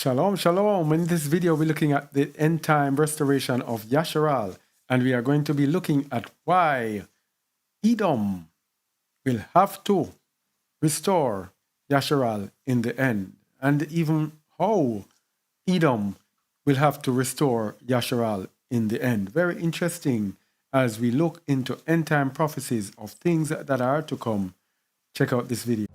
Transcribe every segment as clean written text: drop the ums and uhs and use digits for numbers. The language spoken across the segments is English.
Shalom, shalom. In this video, we're looking at the end time restoration of Yasharal, and we are going to be looking at why Edom will have to restore Yasharal in the end, and even how Edom will have to restore Yasharal in the end. Very interesting as we look into end time prophecies of things that are to come. Check out this video.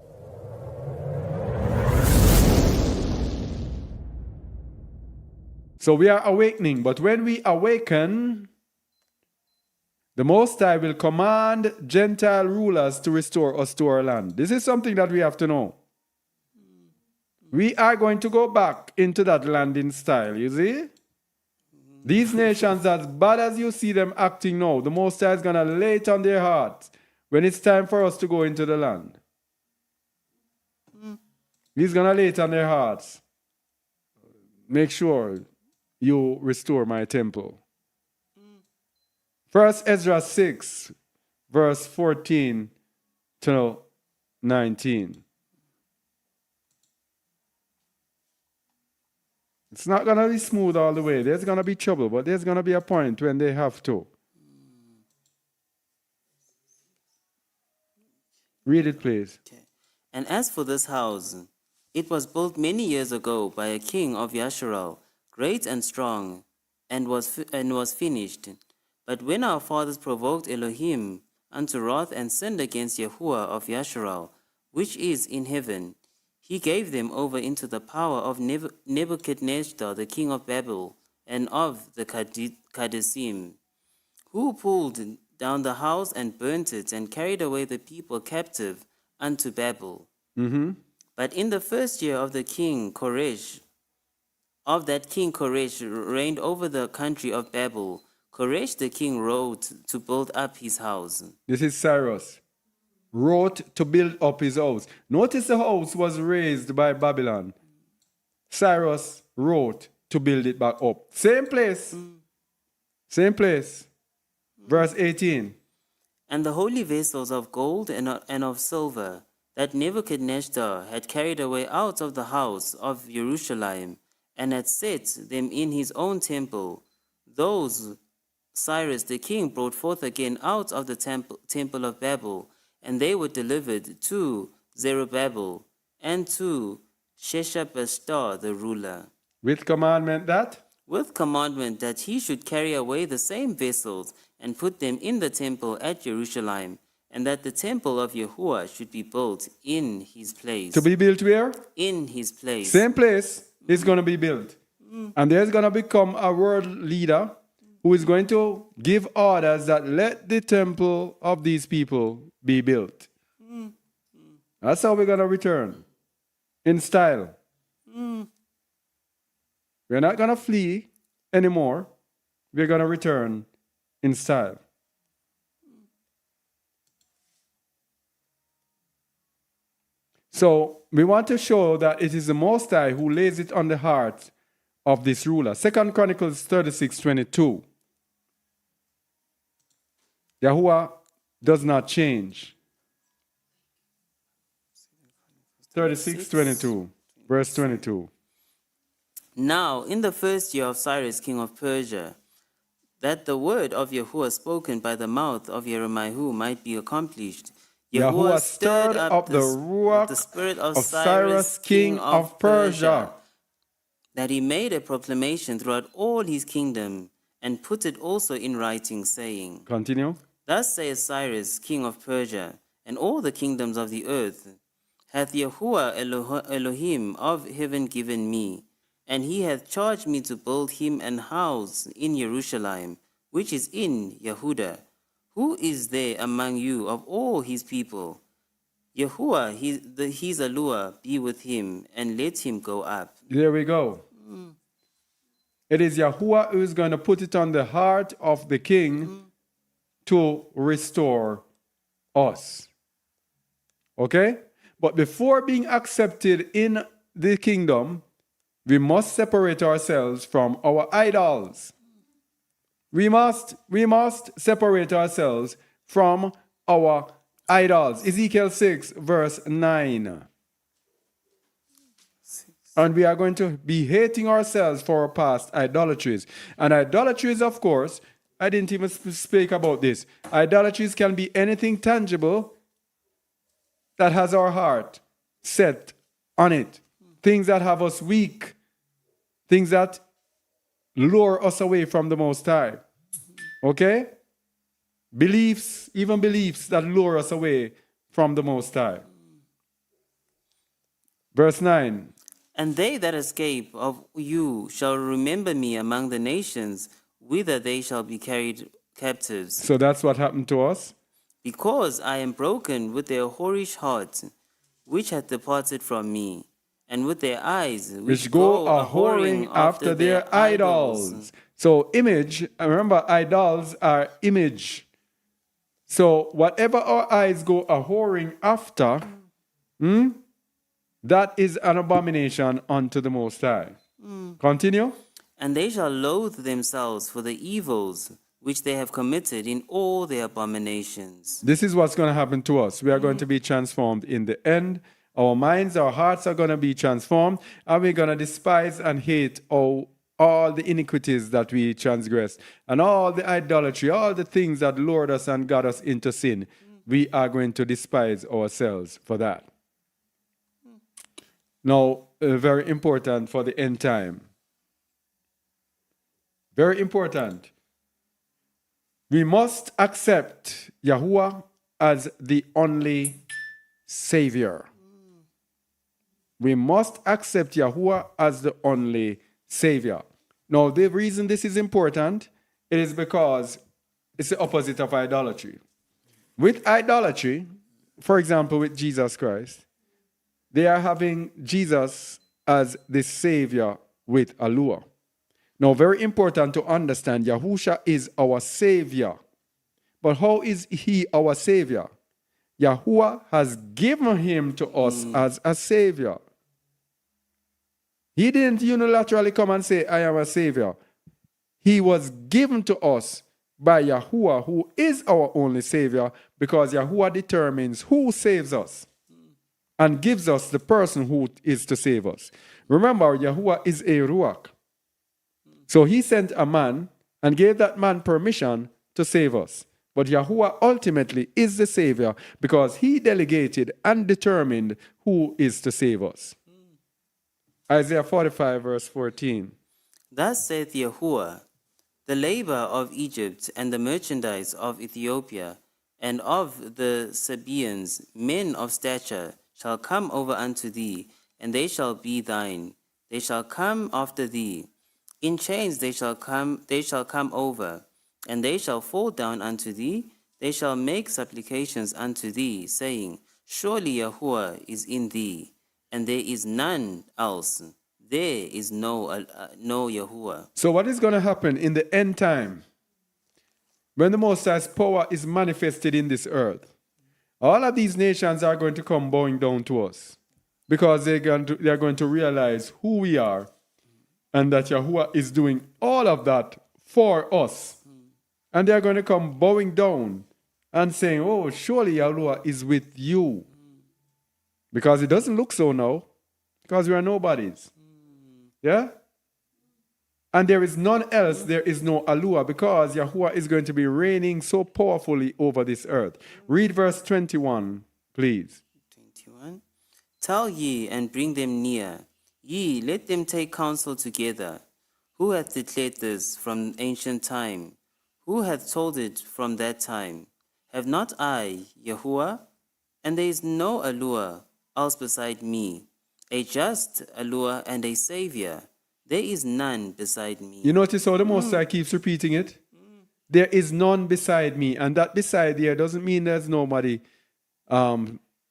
So we are awakening, but when we awaken, the Most High will command Gentile rulers to restore us to our land. This is something that we have to know. We are going to go back into that land in style, you see? These nations, as bad as you see them acting now, the Most High is going to lay it on their hearts when it's time for us to go into the land. He's going to lay it on their hearts. Make sure you restore my temple. First Ezra 6, verse 14 to 19. It's not going to be smooth all the way. There's going to be trouble, but there's going to be a point when they have to. Read it, please. Okay. And as for this house, it was built many years ago by a king of Yasharal, great and strong, and was finished. But when our fathers provoked Elohim unto wrath and sinned against Yahuwah of Yasharal, which is in heaven, he gave them over into the power of Nebuchadnezzar, the king of Babel, and of the Kadessim, who pulled down the house and burnt it, and carried away the people captive unto Babel. But in the first year of the king Koresh, reigned over the country of Babel, Koresh the king wrote to build up his house. This is Cyrus. Wrote to build up his house. Notice the house was raised by Babylon. Cyrus wrote to build it back up. Same place. Same place. Verse 18. And the holy vessels of gold and of silver that Nebuchadnezzar had carried away out of the house of Jerusalem, and had set them in his own temple, those Cyrus the king brought forth again out of the temple of Babel, and they were delivered to Zerubbabel and to Sheshbazzar the ruler. With commandment that? With commandment that he should carry away the same vessels and put them in the temple at Jerusalem, and that the temple of Yahuwah should be built in his place. To be built where? In his place. Same place is going to be built. And there's going to become a world leader who is going to give orders that let the temple of these people be built. That's how we're going to return. In style. We're not going to flee anymore. We're going to return in style. So we want to show that it is the Most High who lays it on the heart of this ruler. 2 Chronicles 36:22. Yahuwah does not change. 36:22, verse 22. Now, in the first year of Cyrus, king of Persia, that the word of Yahuwah spoken by the mouth of Jeremiah might be accomplished, Yahuwah stirred up the ruach the spirit of Cyrus, king of Persia, that he made a proclamation throughout all his kingdom, and put it also in writing, saying, Continue. Thus saith Cyrus, king of Persia, and all the kingdoms of the earth, hath Yahuwah Elohim of heaven given me, and he hath charged me to build him an house in Jerusalem, which is in Yehudah. Who is there among you of all his people? Yahuwah, his allure, be with him, and let him go up. There we go. It is Yahuwah who is going to put it on the heart of the king to restore us. Okay? But before being accepted in the kingdom, we must separate ourselves from our idols. We must separate ourselves from our idols. Ezekiel 6, verse 9. And we are going to be hating ourselves for our past idolatries. And idolatries, of course, I didn't even speak about this. Idolatries can be anything tangible that has our heart set on it. Things that have us weak. Things that lure us away from the Most High. Okay? Beliefs, even beliefs that lure us away from the Most High. Verse 9. And they that escape of you shall remember me among the nations, whither they shall be carried captives. So that's what happened to us. Because I am broken with their whorish heart, which hath departed from me, and with their eyes, Which go a whoring after their idols. So image, remember idols are image. So whatever our eyes go a whoring after, that is an abomination unto the Most High. Continue. And they shall loathe themselves for the evils which they have committed in all their abominations. This is what's going to happen to us. We are going to be transformed in the end. Our minds, our hearts are going to be transformed, and we're going to despise and hate all the iniquities that we transgress, and all the idolatry, all the things that lured us and got us into sin. We are going to despise ourselves for that. Now, very important for the end time. Very important. We must accept Yahuwah as the only Savior. We must accept Yahuwah as the only Savior. Now, the reason this is important, it is because it's the opposite of idolatry. With idolatry, for example, with Jesus Christ, they are having Jesus as the Savior with a lure. Now, very important to understand, Yahusha is our Savior. But how is He our Savior? Yahuwah has given Him to us as a Savior. He didn't unilaterally come and say, I am a Savior. He was given to us by Yahuwah, who is our only Savior, because Yahuwah determines who saves us and gives us the person who is to save us. Remember, Yahuwah is a Ruach. So He sent a man and gave that man permission to save us. But Yahuwah ultimately is the Savior because He delegated and determined who is to save us. Isaiah 45 verse 14. Thus saith Yahuwah, the labor of Egypt and the merchandise of Ethiopia and of the Sabaeans, men of stature, shall come over unto thee, and they shall be thine. They shall come after thee. In chains they shall come over, and they shall fall down unto thee. They shall make supplications unto thee, saying, Surely Yahuwah is in thee, and there is none else. There is no Yahuwah. So what is going to happen in the end time? When the Most High's power is manifested in this earth, all of these nations are going to come bowing down to us because they are going to realize who we are and that Yahuwah is doing all of that for us. And they are going to come bowing down and saying, oh, surely Yahuwah is with you. Because it doesn't look so now, because we are nobodies. Yeah? And there is none else, there is no Alua, because Yahuwah is going to be reigning so powerfully over this earth. Read verse 21, please. 21. Tell ye and bring them near. Ye, let them take counsel together. Who hath declared this from ancient time? Who hath told it from that time? Have not I, Yahuwah? And there is no Alua else beside me, a just Alua and a Savior. There is none beside me. You notice how the Most High keeps repeating it? There is none beside me. And that beside there doesn't mean there's nobody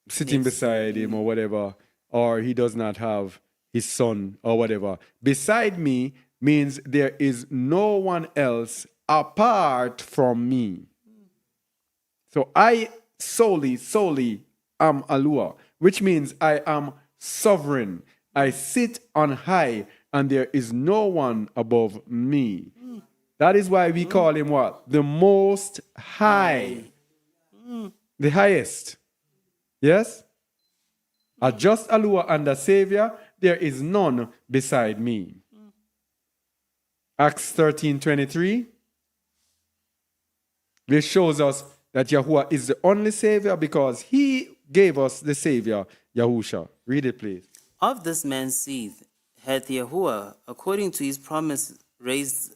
sitting beside him or whatever, or he does not have his son or whatever. Beside me means there is no one else apart from me. So I solely am Alua, which means I am sovereign. I sit on high, and there is no one above me. That is why we call him what? The Most High. The highest. Yes? A just Alua and a Savior. there is none beside me. Acts 13:23. This shows us that Yahuwah is the only Savior because He gave us the Savior, Yahusha. Read it, please. Of this man's seed hath Yahuwah, according to his promise, raised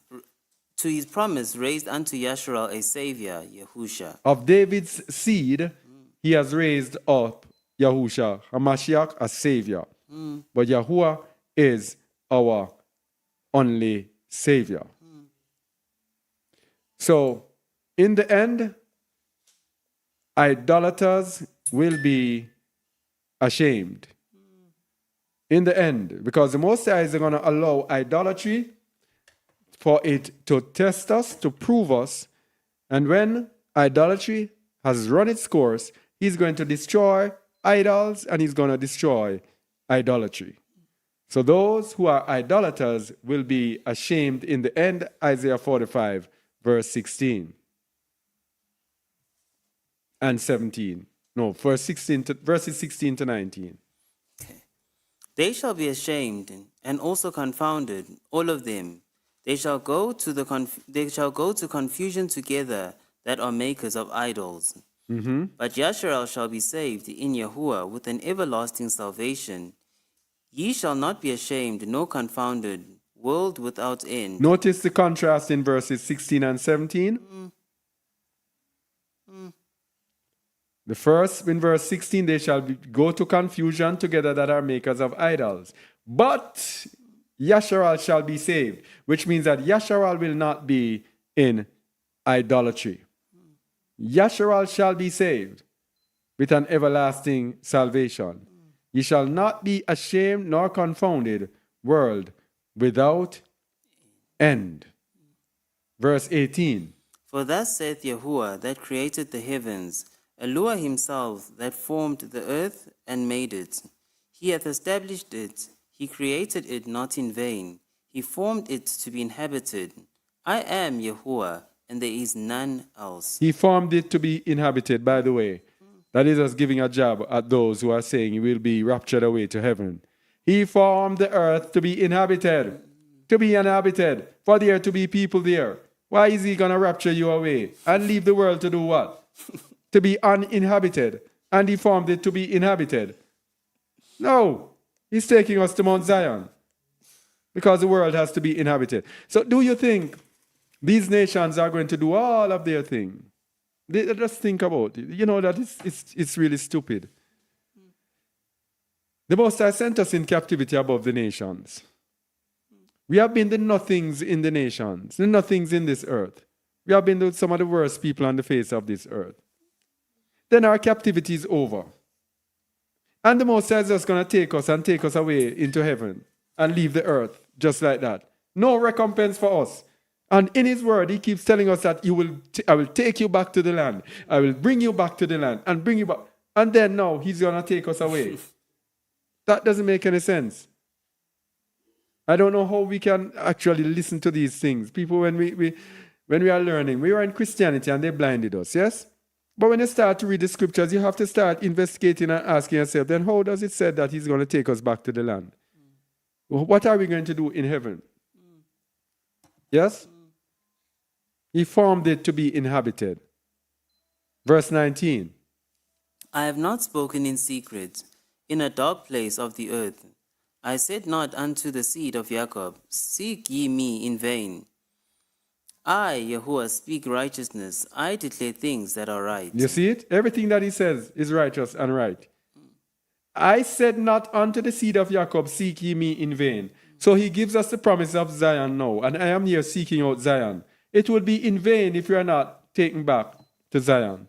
unto Yasharal a Savior, Yahusha. Of David's seed, He has raised up Yahusha, Hamashiach, a Savior. But Yahuwah is our only Savior. So, in the end, idolaters will be ashamed. In the end, because the Most High is going to allow idolatry for it to test us, to prove us. And when idolatry has run its course, He's going to destroy idols and He's going to destroy idolatry. So those who are idolaters will be ashamed in the end, Isaiah 45, verse 16 and 17. No, verses 16 to 19. They shall be ashamed and also confounded, all of them. They shall go to confusion together that are makers of idols. But Yasharal shall be saved in Yahuwah with an everlasting salvation. Ye shall not be ashamed nor confounded, world without end. Notice the contrast in verses 16 and 17. The first, in verse 16, they shall go to confusion together that are makers of idols. But Yasharal shall be saved, which means that Yasharal will not be in idolatry. Yasharal shall be saved with an everlasting salvation. Ye shall not be ashamed nor confounded, world without end. Verse 18. For thus saith Yahuwah that created the heavens, Elohim himself that formed the earth and made it. He hath established it, he created it not in vain. He formed it to be inhabited. I am Yahuwah, and there is none else. He formed it to be inhabited, by the way. That is us giving a jab at those who are saying he will be raptured away to heaven. He formed the earth to be inhabited, for there to be people there. Why is he going to rapture you away and leave the world to do what? To be uninhabited. And he formed it to be inhabited. No, he's taking us to Mount Zion because the world has to be inhabited. So do you think these nations are going to do all of their thing? Just think about it. You know that it's really stupid. The Most High sent us in captivity above the nations. We have been the nothings in the nations, the nothings in this earth. We have been some of the worst people on the face of this earth. Then our captivity is over. And the Most High is just going to take us away into heaven and leave the earth just like that. No recompense for us. And in His word, He keeps telling us that I will take you back to the land. I will bring you back to the land and bring you back. And then now He's going to take us away. That doesn't make any sense. I don't know how we can actually listen to these things. People, when we are learning, we are in Christianity and they blinded us, yes? But when you start to read the scriptures, you have to start investigating and asking yourself, then how does it say that He's going to take us back to the land? What are we going to do in heaven? Yes? He formed it to be inhabited. Verse 19. I have not spoken in secret, in a dark place of the earth. I said not unto the seed of Jacob, seek ye me in vain. I, Yahuwah, speak righteousness. I declare things that are right. You see it? Everything that He says is righteous and right. I said not unto the seed of Jacob, seek ye me in vain. So He gives us the promise of Zion now, and I am here seeking out Zion. It will be in vain if you are not taken back to Zion.